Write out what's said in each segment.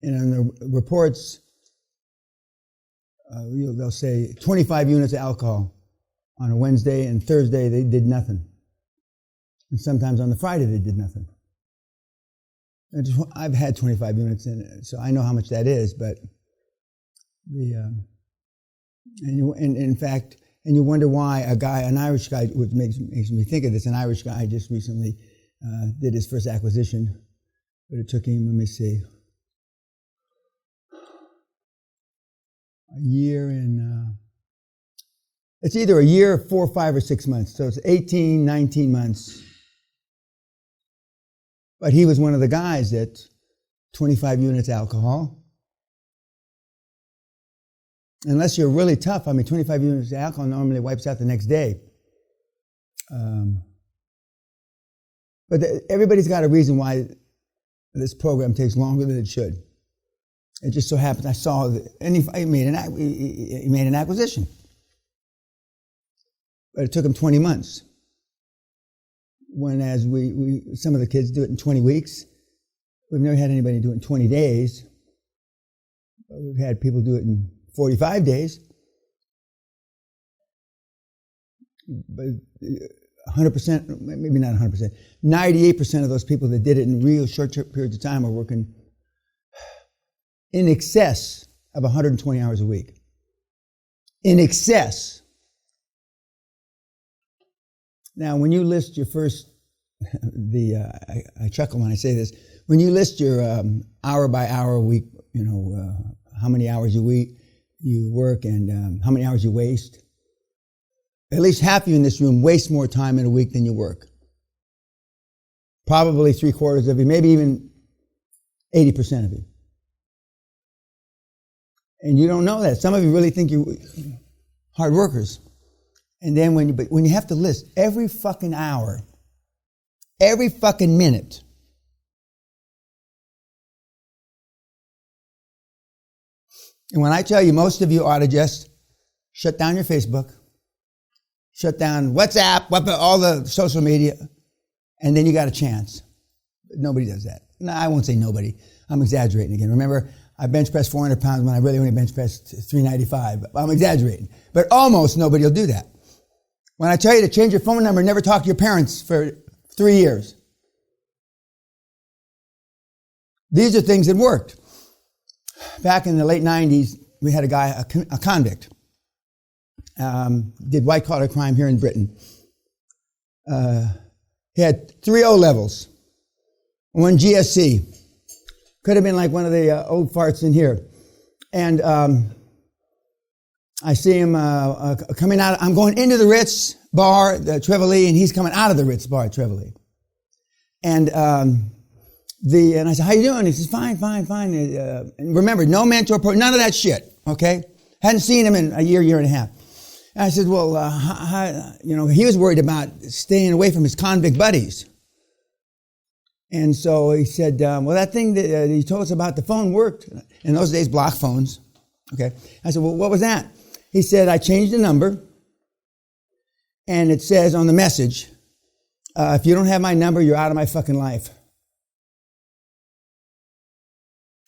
And in the reports, they'll say 25 units of alcohol on a Wednesday, and Thursday they did nothing. And sometimes on the Friday they did nothing. I've had 25 units in it, so I know how much that is, but in fact, you wonder why an Irish guy, which makes me think of this, an Irish guy just recently did his first acquisition, but it took him, let me see, a year and, it's either a year, 4, 5, or 6 months, so it's 18, 19 months. But he was one of the guys that 25 units alcohol. Unless you're really tough, 25 units of alcohol normally wipes out the next day. But everybody's got a reason why this program takes longer than it should. It just so happens I saw that, and he made an acquisition. But it took him 20 months. Whereas some of the kids do it in 20 weeks. We've never had anybody do it in 20 days. But we've had people do it in 45 days. But 100%, maybe not 100%, 98% of those people that did it in real short periods of time are working in excess of 120 hours a week. In excess. Now, when you list your first, I chuckle when I say this, when you list your hour by hour week, how many hours a week you work and how many hours you waste, at least half of you in this room waste more time in a week than you work. Probably 3/4 of you, maybe even 80% of you. And you don't know that. Some of you really think you're hard workers. And then when you have to list every fucking hour, every fucking minute, and when I tell you most of you ought to just shut down your Facebook, shut down WhatsApp, all the social media, and then you got a chance. But nobody does that. No, I won't say nobody. I'm exaggerating again. Remember, I bench pressed 400 pounds when I really only bench pressed 395. I'm exaggerating. But almost nobody will do that. When I tell you to change your phone number and never talk to your parents for 3 years. These are things that worked. Back in the late 90s, we had a guy, a convict, did white-collar crime here in Britain. He had 3 O levels, 1 GSC. Could have been like one of the old farts in here. And I see him coming out. I'm going into the Ritz bar, the Trevally, and he's coming out of the Ritz bar at Trevally. And I said, "How you doing?" He says, "Fine, fine, fine." And remember, no mentor, none of that shit. Okay, hadn't seen him in a year and a half. And I said, "Well, he was worried about staying away from his convict buddies." And so he said, "Well, that thing that you told us about the phone worked." In those days, block phones. Okay. I said, "Well, what was that?" He said, "I changed the number, and it says on the message, if you don't have my number, you're out of my fucking life."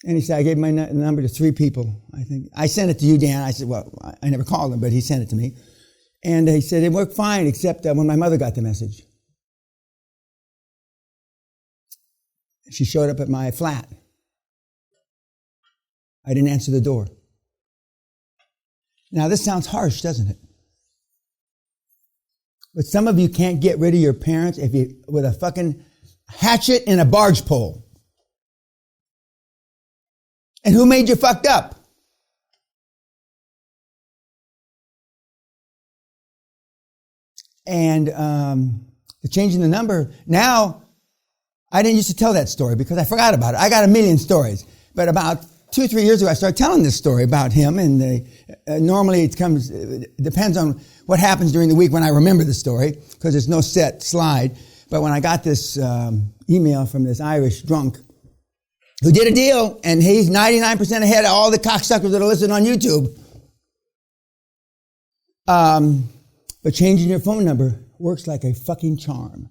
And he said, I gave my number to 3 people, I think. I sent it to you, Dan. I said, well, I never called him, but he sent it to me. And he said, it worked fine, except when my mother got the message. She showed up at my flat. I didn't answer the door. Now, this sounds harsh, doesn't it? But some of you can't get rid of your parents with a fucking hatchet and a barge pole. And who made you fucked up? And the changing the number, now, I didn't used to tell that story because I forgot about it. I got a million stories. But about 2 or 3 years ago, I started telling this story about him. And normally it depends on what happens during the week when I remember the story, because there's no set slide. But when I got this email from this Irish drunk who did a deal, and he's 99% ahead of all the cocksuckers that are listening on YouTube. But changing your phone number works like a fucking charm.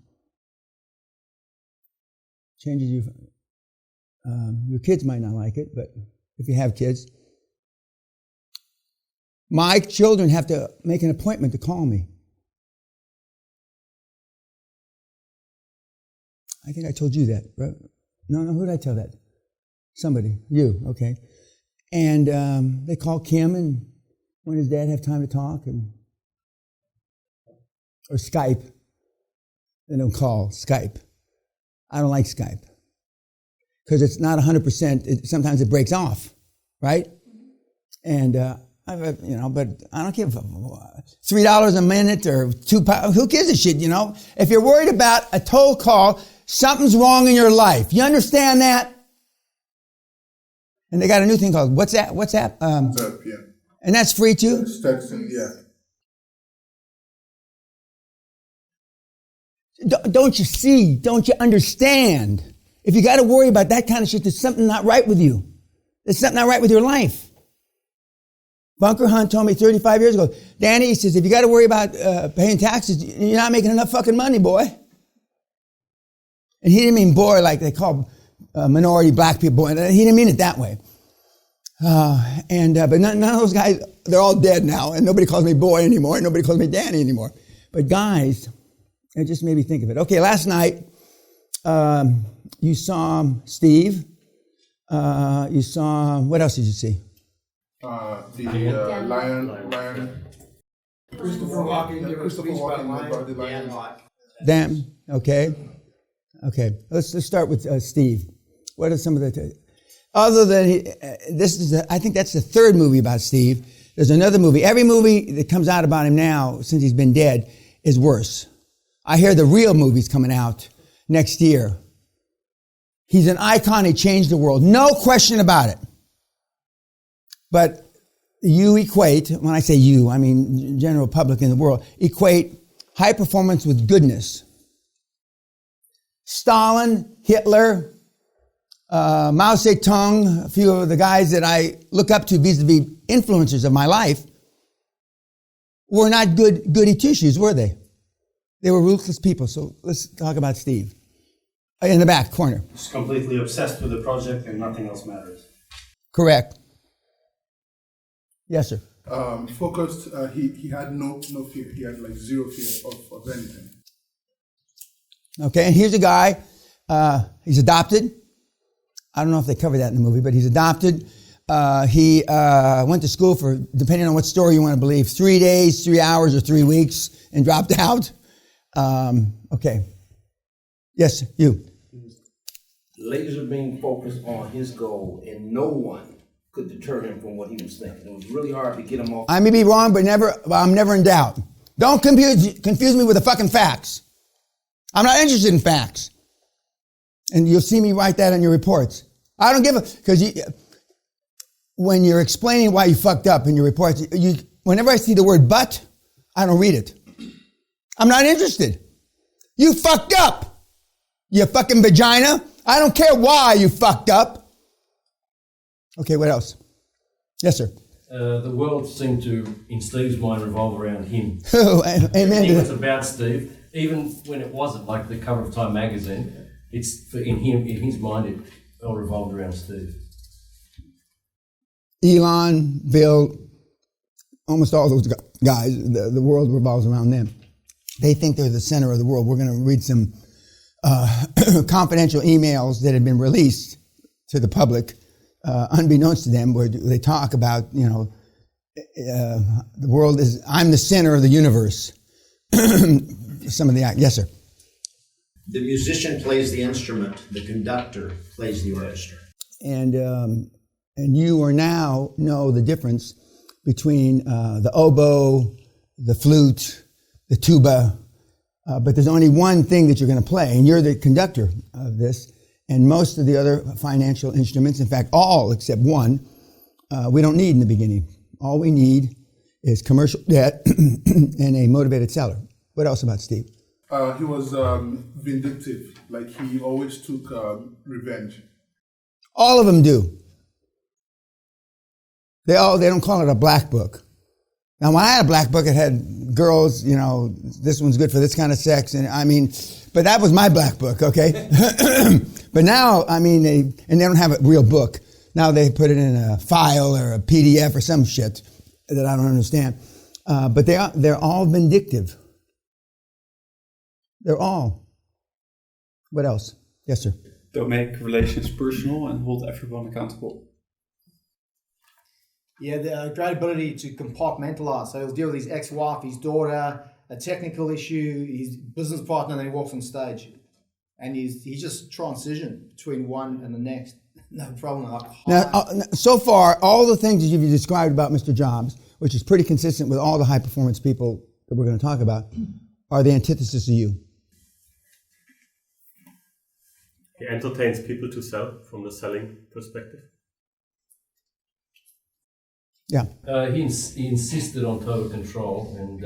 Changes you. Your kids might not like it, but if you have kids. My children have to make an appointment to call me. I think I told you that, right? No, who did I tell that? Somebody. You, okay. And they call Kim, and when does Dad have time to talk? Or Skype. They don't call, Skype. I don't like Skype. Because it's not 100%, sometimes it breaks off, right? And, but I don't give $3 a minute or £2. Who gives a shit, If you're worried about a toll call, something's wrong in your life. You understand that? And they got a new thing called WhatsApp. WhatsApp, yeah. And that's free too? It's texting, yeah. Don't you see? Don't you understand? If you got to worry about that kind of shit, there's something not right with you. There's something not right with your life. Bunker Hunt told me 35 years ago, Danny, he says, if you got to worry about paying taxes, you're not making enough fucking money, boy. And he didn't mean boy like they call minority black people. He didn't mean it that way. But none of those guys, they're all dead now, and nobody calls me boy anymore, and nobody calls me Danny anymore. But guys, it just made me think of it. Okay, last night, you saw Steve. You saw, what else did you see? The lion. Christopher walking about the lion. Damn, okay. Let's start with Steve. What are some of the, other than, I think that's the third movie about Steve. There's another movie. Every movie that comes out about him now, since he's been dead, is worse. I hear the real movie's coming out next year. He's an icon. He changed the world. No question about it. But you equate, when I say you, I mean general public in the world, equate high performance with goodness. Stalin, Hitler, Mao Zedong, a few of the guys that I look up to vis-a-vis influencers of my life, were not goody two-shoes, were they? They were ruthless people. So let's talk about Steve. In the back corner. He's completely obsessed with the project and nothing else matters. Correct. Yes, sir. Focused, he had no fear. He had like zero fear of anything. Okay, and here's a guy, he's adopted. I don't know if they cover that in the movie, but he's adopted. He went to school for, depending on what story you want to believe, 3 days, 3 hours, or 3 weeks, and dropped out. Okay. Yes, you. Laser beam focused on his goal, and no one could deter him from what he was thinking. It was really hard to get him off. I may be wrong, but I'm never in doubt. Don't confuse me with the fucking facts. I'm not interested in facts. And you'll see me write that in your reports. I don't give a, because when you're explaining why you fucked up in your reports, whenever I see the word but, I don't read it. I'm not interested. You fucked up, you fucking vagina. I don't care why you fucked up. Okay, what else? Yes, sir. The world seemed to, in Steve's mind, revolve around him. Oh, amen. It was about Steve, even when it wasn't, like the cover of Time magazine. It's in his mind, it all revolved around Steve. Elon, Bill, almost all those guys, the world revolves around them. They think they're the center of the world. We're going to read some confidential emails that have been released to the public, unbeknownst to them, where they talk about, the world is, I'm the center of the universe. Some of the, yes, sir. The musician plays the instrument, the conductor plays the orchestra. And you are now know the difference between the oboe, the flute, the tuba, but there's only one thing that you're going to play, and you're the conductor of this. And most of the other financial instruments, in fact, all except one, we don't need in the beginning. All we need is commercial debt and a motivated seller. What else about Steve? He was vindictive. Like, he always took revenge. All of them do. They don't call it a black book. Now, when I had a black book, it had girls, this one's good for this kind of sex. And I mean, but that was my black book, okay? But now, I mean, they don't have a real book. Now they put it in a file or a PDF or some shit that I don't understand. But they're all vindictive. They're all. What else? Yes, sir. Don't make relations personal and hold everyone accountable. Yeah, the great ability to compartmentalize. So he'll deal with his ex-wife, his daughter, a technical issue, his business partner, and then he walks on stage. And he's just transition between one and the next. No problem. Now, so far, all the things that you've described about Mr. Jobs, which is pretty consistent with all the high-performance people that we're going to talk about, are the antithesis of you. He entertains people to sell from the selling perspective. Yeah. He insisted on total control, and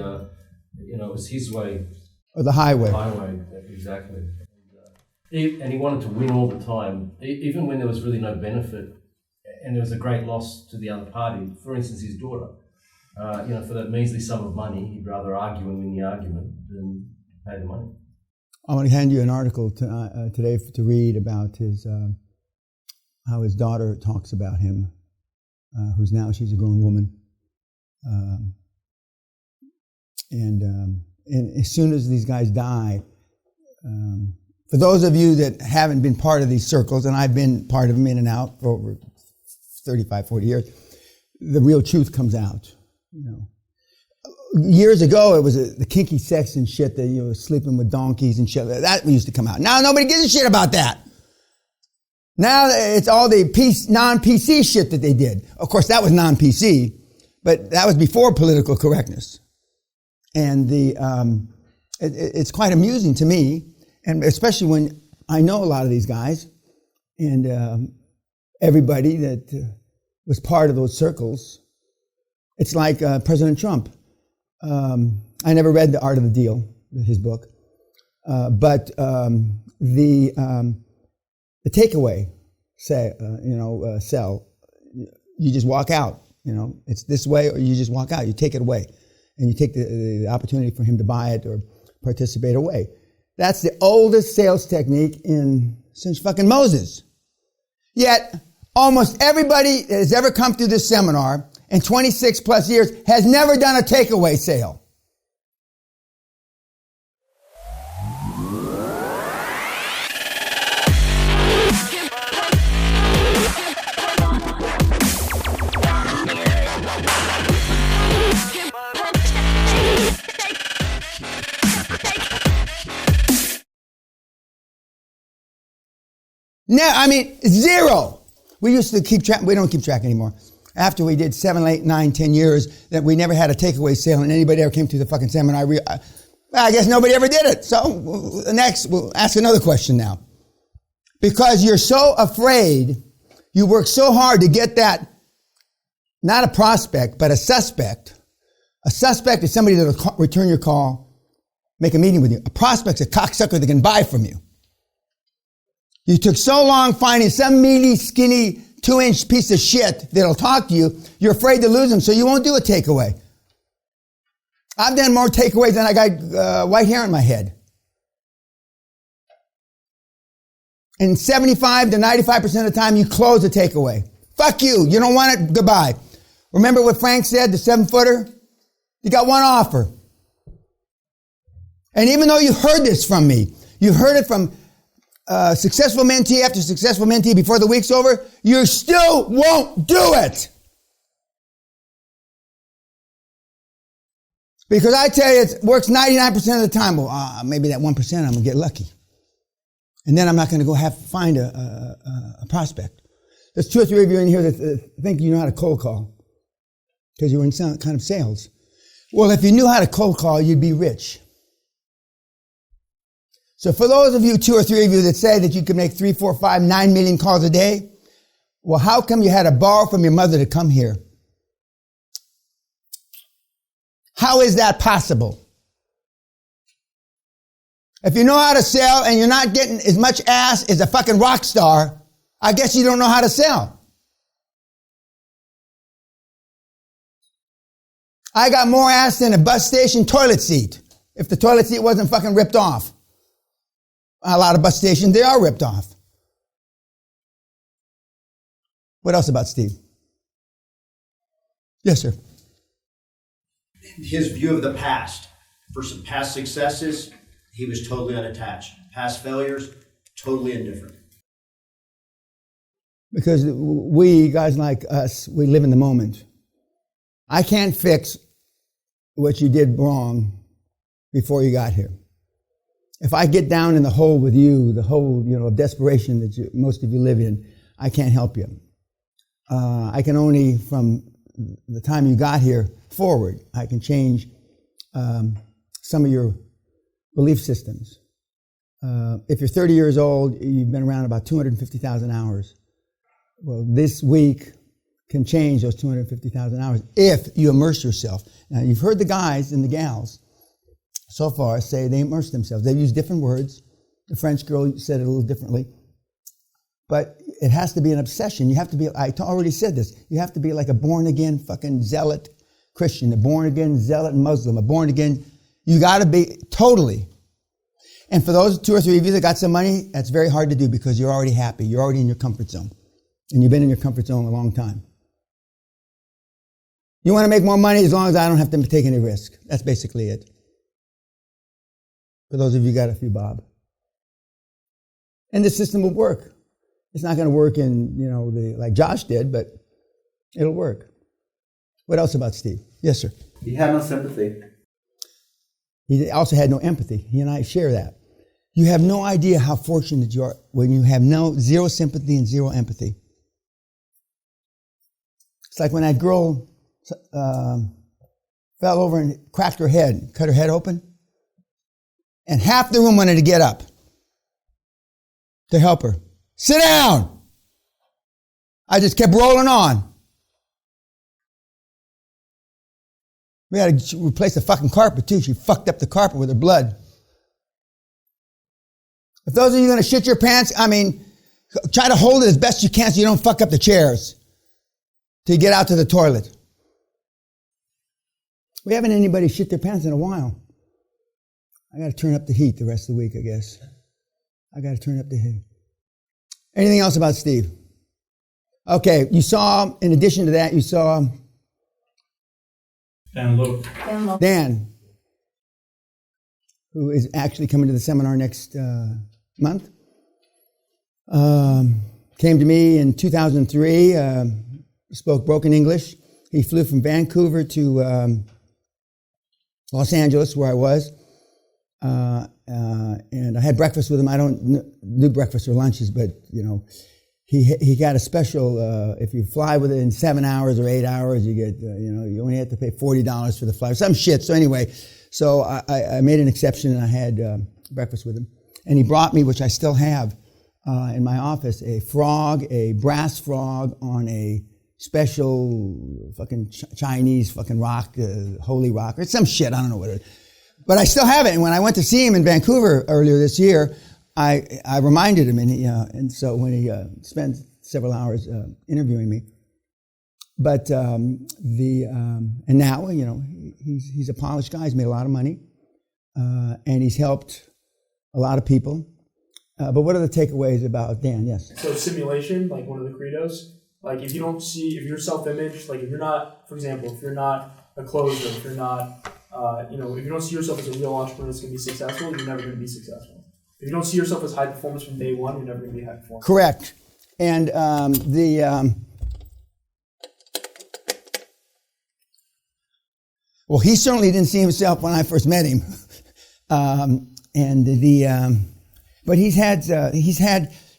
it was his way. Or the highway. Highway, exactly. And he wanted to win all the time, even when there was really no benefit, and there was a great loss to the other party. For instance, his daughter. For that measly sum of money, he'd rather argue and win the argument than pay the money. I want to hand you an article today to read about his how his daughter talks about him, she's a grown woman, and as soon as these guys die, for those of you that haven't been part of these circles, and I've been part of them in and out for over 35, 40 years, the real truth comes out. Years ago, it was the kinky sex and shit that you were sleeping with donkeys and shit. That used to come out. Now nobody gives a shit about that. Now it's all the non-PC shit that they did. Of course, that was non-PC, but that was before political correctness. And it's quite amusing to me, and especially when I know a lot of these guys and everybody that was part of those circles. It's like President Trump. I never read The Art of the Deal, his book, but the takeaway sell. You just walk out. It's this way, or you just walk out. You take it away, and you take the opportunity for him to buy it or participate away. That's the oldest sales technique since fucking Moses. Yet almost everybody that has ever come through this seminar in 26 plus years has never done a takeaway sale. No, I mean, zero. We used to keep track. We don't keep track anymore. After we did 7, 8, 9, 10 years, that we never had a takeaway sale, and anybody ever came to the fucking seminar. I guess nobody ever did it. So next, we'll ask another question now. Because you're so afraid, you work so hard to get that, not a prospect, but a suspect. A suspect is somebody that will return your call, make a meeting with you. A prospect's a cocksucker that can buy from you. You took so long finding some meaty, skinny, 2-inch piece of shit that'll talk to you, you're afraid to lose them, so you won't do a takeaway. I've done more takeaways than I got white hair in my head. And 75 to 95% of the time, you close a takeaway. Fuck you. You don't want it. Goodbye. Remember what Frank said, the 7-footer? You got one offer. And even though you heard this from me, you heard it from successful mentee after successful mentee before the week's over, you still won't do it. Because I tell you, it works 99% of the time. Well, maybe that 1% I'm going to get lucky. And then I'm not going to go find a prospect. There's 2 or 3 of you in here that think you know how to cold call because you're in some kind of sales. Well, if you knew how to cold call, you'd be rich. So for those of you, 2 or 3 of you that say that you can make 3, 4, 5, 9 million calls a day, well, how come you had to borrow from your mother to come here? How is that possible? If you know how to sell and you're not getting as much ass as a fucking rock star, I guess you don't know how to sell. I got more ass than a bus station toilet seat, if the toilet seat wasn't fucking ripped off. A lot of bus stations, they are ripped off. What else about Steve? Yes, sir. His view of the past. For some past successes, he was totally unattached. Past failures, totally indifferent. Because we, guys like us, we live in the moment. I can't fix what you did wrong before you got here. If I get down in the hole with you, the hole, of desperation that most of you live in, I can't help you. I can only, from the time you got here forward, I can change some of your belief systems. If you're 30 years old, you've been around about 250,000 hours. Well, this week can change those 250,000 hours if you immerse yourself. Now, you've heard the guys and the gals so far say they immerse themselves. They've used different words. The French girl said it a little differently. But it has to be an obsession. You have to be, I already said this, you have to be like a born-again fucking zealot Christian, a born-again zealot Muslim, a born-again, you got to be totally. And for those 2 or 3 of you that got some money, that's very hard to do because you're already happy. You're already in your comfort zone. And you've been in your comfort zone a long time. You want to make more money as long as I don't have to take any risk. That's basically it. For those of you who got a few bob. And the system will work. It's not going to work in, like Josh did, but it'll work. What else about Steve? Yes, sir. He had no sympathy. He also had no empathy. He and I share that. You have no idea how fortunate you are when you have zero sympathy and zero empathy. It's like when that girl fell over and cracked her head, cut her head open, and half the room wanted to get up to help her. Sit down! I just kept rolling on. We had to replace the fucking carpet too. She fucked up the carpet with her blood. If those of you are going to shit your pants, try to hold it as best you can so you don't fuck up the chairs till you get out to the toilet. We haven't had anybody shit their pants in a while. I got to turn up the heat the rest of the week, I guess. I got to turn up the heat. Anything else about Steve? Okay, you saw, in addition to that, you saw Dan, who is actually coming to the seminar next month. Came to me in 2003, spoke broken English. He flew from Vancouver to Los Angeles, where I was. And I had breakfast with him. I don't do breakfast or lunches, but, he got a special, if you fly with it in 7 hours or 8 hours, you get, you only have to pay $40 for the flight, some shit. So anyway, I made an exception and I had breakfast with him. And he brought me, which I still have in my office, a brass frog on a special fucking Chinese fucking rock, holy rock, or some shit, I don't know what it is. But I still have it. And when I went to see him in Vancouver earlier this year, I reminded him, and so when he spent several hours interviewing me, but and now he's a polished guy. He's made a lot of money, and he's helped a lot of people. But what are the takeaways about Dan? Yes. So simulation, like one of the credos, like if your self-image, like if you're not, for example, if you're not a closer, if you're not, if you don't see yourself as a real entrepreneur that's going to be successful, you're never going to be successful. If you don't see yourself as high performance from day one, you're never going to be high performance. Correct. And well, he certainly didn't see himself when I first met him. But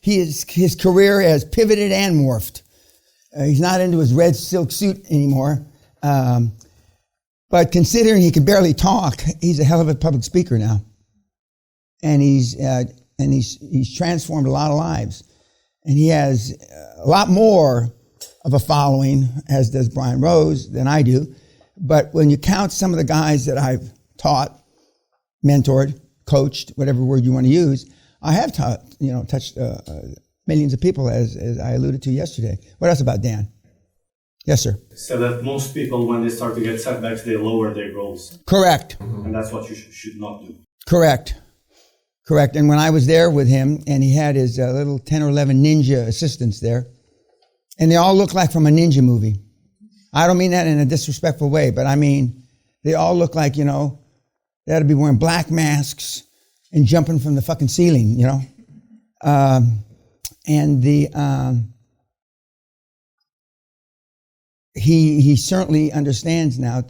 his career has pivoted and morphed. He's not into his red silk suit anymore. But considering he can barely talk, he's a hell of a public speaker now. And he's transformed a lot of lives. And he has a lot more of a following, as does Brian Rose, than I do. But when you count some of the guys that I've taught, mentored, coached, whatever word you want to use, I have touched millions of people, as I alluded to yesterday. What else about Dan? Yes, sir. So that most people, when they start to get setbacks, they lower their goals. Correct. And that's what you should not do. Correct. And when I was there with him, and he had his little 10 or 11 ninja assistants there, And they all look like from a ninja movie. I don't mean that in a disrespectful way, but I mean, they all look like, they ought to be wearing black masks and jumping from the fucking ceiling, And he certainly understands now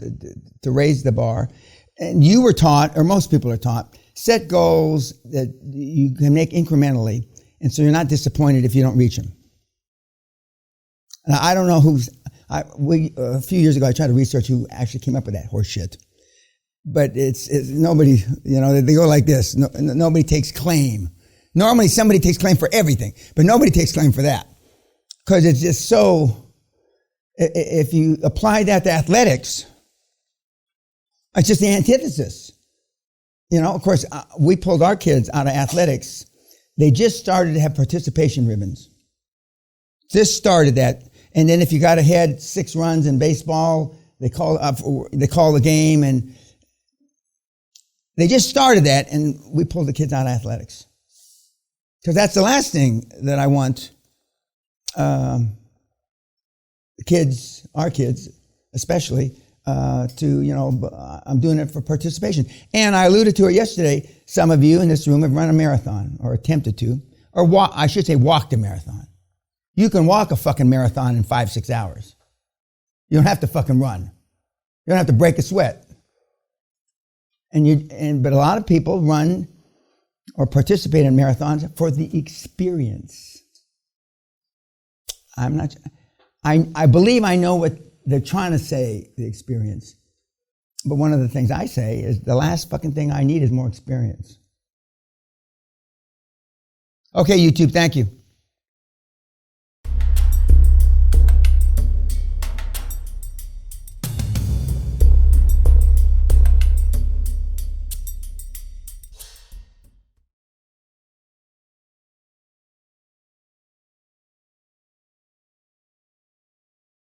to raise the bar. And you were taught, or most people are taught, set goals that you can make incrementally, and so you're not disappointed if you don't reach them. Now, I don't know a few years ago I tried to research who actually came up with that horse shit. But it's nobody, they go like this. Nobody takes claim. Normally somebody takes claim for everything, but nobody takes claim for that. Because it's just so, if you apply that to athletics, it's just the antithesis. Of course, we pulled our kids out of athletics. They just started to have participation ribbons. Just started that. And then if you got ahead 6 runs in baseball, they call the game, and they just started that, and we pulled the kids out of athletics. Because that's the last thing that I want our kids especially, I'm doing it for participation. And I alluded to it yesterday. Some of you in this room have run a marathon, or attempted to, or walked a marathon. You can walk a fucking marathon in 5-6 hours. You don't have to fucking run. You don't have to break a sweat. But a lot of people run or participate in marathons for the experience. I believe I know what they're trying to say, the experience. But one of the things I say is the last fucking thing I need is more experience. Okay, YouTube, thank you.